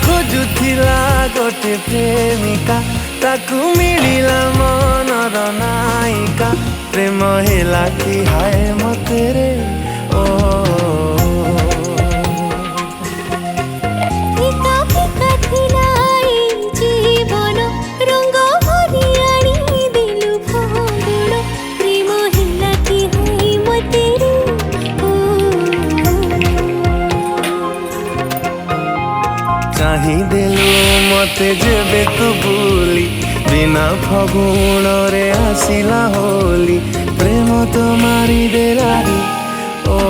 खोजुथिला गोटे प्रेमिका ताकू मिलिला मनर नायिका प्रेम हेला कि हाय मते रे ओ फिका फिका थिला ए जीवन रंग भरी आनी दिलु फागुण प्रेम हेला कि हाय मते रे ओ चाही देलु मते जेबे तू बुली बिना फगुण रे आसिला होली प्रेम तो मारी देला ओ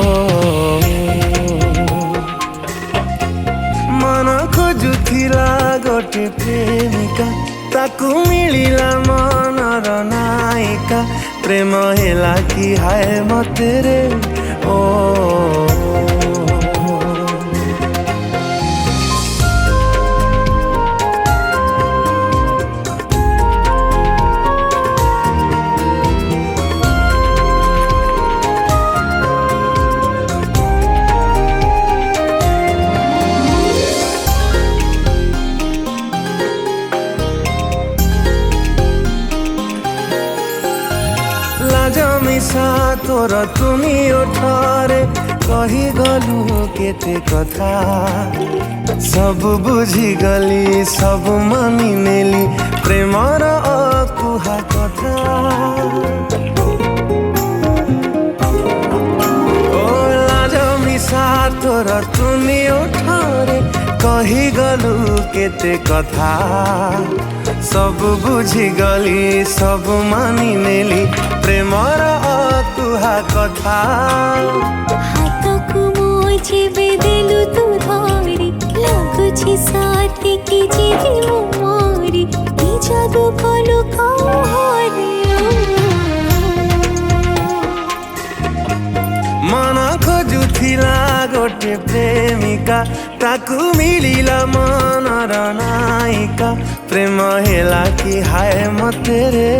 मन खोजुथिला गोटे प्रेमिका ताकू मिलिला मनर नायिका प्रेम हेला कि हाय मते रे ओ जमिसा तोर तुमी ओठरे कही गलु केते कथा सब बुझी गली सब मानी नेली प्रेमर अकुहा कथा ओ लाजमिसा तोर तुमी ओठरे कही गलु केते कथा सब बुझी गली सब मानी नेली प्रेमर अकुहा कथा हाथ को मोझे बेदेलु तू धरी लागुछि साथी की जीवी मो मोरी ई जादू कलु कहरे मन खोजुथिला गोटे प्रेमिका ताकू मिलिला मनर नायिका प्रेम हेला कि हाय मते रे